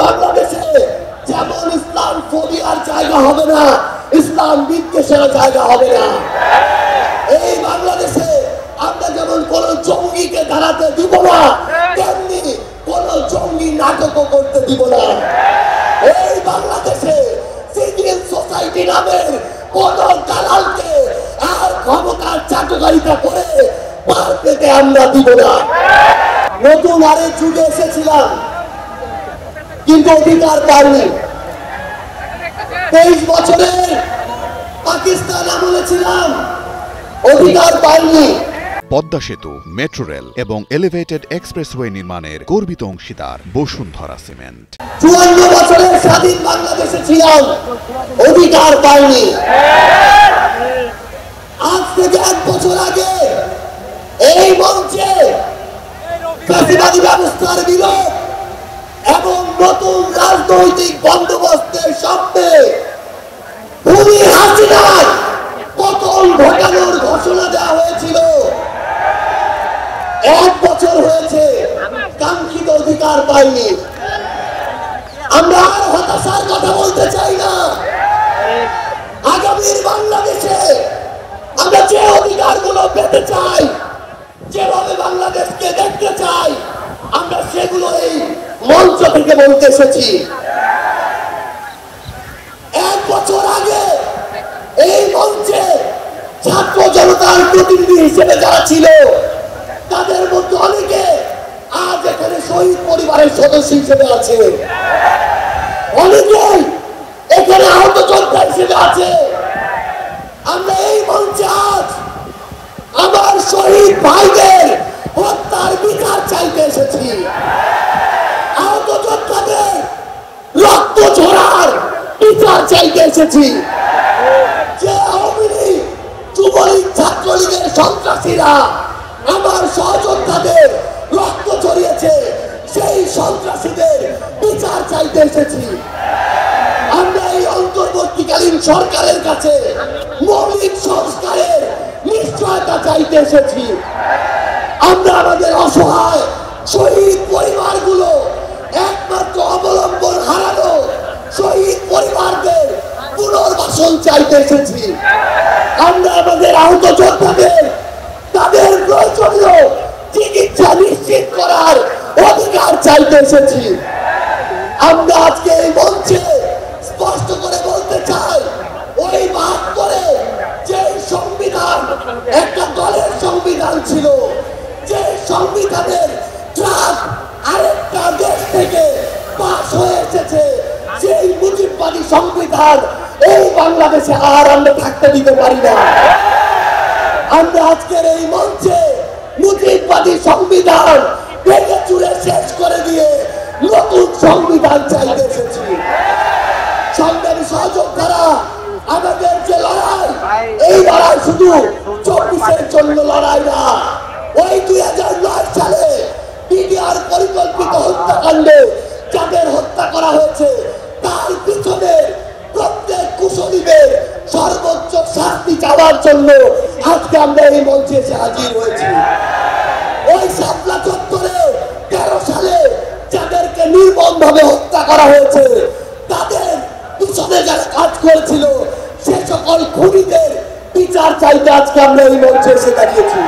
বাংলাদেশে যেমন ইসলাম ফোবিয়ার জায়গা হবে না, ইসলাম বিদ্বেষের জায়গা হবে না। এই বাংলাদেশে আমরা যেমন কোন জঙ্গিকে দাঁড়াতে দিব না, তেমনি কোন জঙ্গি নাটকও করতে দিব না। এই বাংলাদেশে সিভিল সোসাইটি নামের কোন দালালকে আর ক্ষমতার চাটুকারিতা করে পার পেতে আমরা দিব না। নতুন আরেক যুগে এসেছিলাম, কিন্তু অধিকার পাইনি। 23 বছরের পাকিস্তান আমলে ছিলাম, অধিকার পাইনি। পদ্মা সেতু, মেট্রো রেল এবং এলিভেটেড এক্সপ্রেসওয়ে নির্মাণের গর্বিত অংশীদার বসুন্ধরা সিমেন্ট। 54 বছরের স্বাধীন বাংলাদেশে ছিলাম, অধিকার পাইনি। আজ থেকে 1 বছর আগে এই মঞ্চে ফ্যাসিবাদী ব্যবস্থার বিরোধ এবং নতুন রাজনৈতিক বন্দোবস্তের সামনে খুনি হাসিনার পতন ঘটানোর ঘোষণা দেওয়া হয়েছিল। 1 বছর হয়েছে, কাঙ্ক্ষিত অধিকার পাইনি। আমরা আর হতাশার কথা বলতে চাই না। আগামীর বাংলাদেশে আমরা যে অধিকারগুলো পেতে চাই, যেভাবে বাংলাদেশকে দেখতে চাই, আমরা সেগুলো এই মঞ্চ থেকে বলতে এসেছি। 1 বছর আগে এই মঞ্চে ছাত্র জনতার প্রতিনিধি হিসেবে যারা ছিল, তাদের মধ্যে অনেকে আজ এখানে শহীদ পরিবারের সদস্য হিসেবে আছে, অনেকেই এখানে আহত যোদ্ধা হিসেবে আছে। আমরা এই মঞ্চে আজ আমার শহীদ ভাইদের হত্যার বিচার চাইতে এসেছি, আহত যোদ্ধাদের রক্ত ঝরার বিচার চাইতে এসেছি। যে আওয়ামী লীগ, যুবলীগ, ছাত্রলীগের সন্ত্রাসীরা আমার সহযোদ্ধাদের রক্ত ঝরিয়েছে, সেই সন্ত্রাসীদের বিচার চাইতে এসেছি। আমরা এই অন্তর্বর্তীকালীন সরকারের কাছে মৌলিক সংস্কারের নিশ্চয়তা চাইতে এসেছি। আমরা আমাদের অসহায় শহীদ পরিবারগুলো, একমাত্র অবলম্বন হারানো শহীদ পরিবারদের পুনর্বাসন চাইতে এসেছি। আমরা আমাদের আহত যোদ্ধাদের তাদের প্রয়োজনীয় চিকিৎসা নিশ্চিত করার অধিকার চাইতে এসেছি। আমরা আজকে এই মঞ্চে স্পষ্ট করে বলতে চাই, ওই 72-এ যে সংবিধান একটা দলের সংবিধান ছিল, যে সংবিধানের ড্রাফট আরেকটা দেশ থেকে পাস হয়ে এসেছে, সেই মুজিববাদী সংবিধান এই বাংলাদেশে আর আমরা থাকতে দিতে পারি না। আমরা আজকের এই মঞ্চে মুজিববাদী সংবিধান ভেঙে চুরে শেষ করে দিয়ে নতুন সংবিধান চাইতে এসেছি। সংগ্রামী সহযোদ্ধারা, আমাদের যে লড়াই, এই লড়াই শুধু 24-এর জন্য লড়াই না। ওই 2009 সালে বিডিআর পরিকল্পিত হত্যাকাণ্ডে যাদের হত্যা করা হয়েছে, তার পিছনে প্রত্যেক কুশলীদের সর্বোচ্চ শাস্তি চাওয়ার জন্য আজকে আমরা এই মঞ্চে এসে হাজির হয়েছি। ওই শাপলা চত্বরে 13 সালে যাদেরকে নির্মমভাবে হত্যা করা হয়েছে, তাদের পিছনে যারা কাজ করেছিল, সে সকল খুনিদের বিচার চাইতে আজকে আমরা এই মঞ্চে এসে দাঁড়িয়েছি।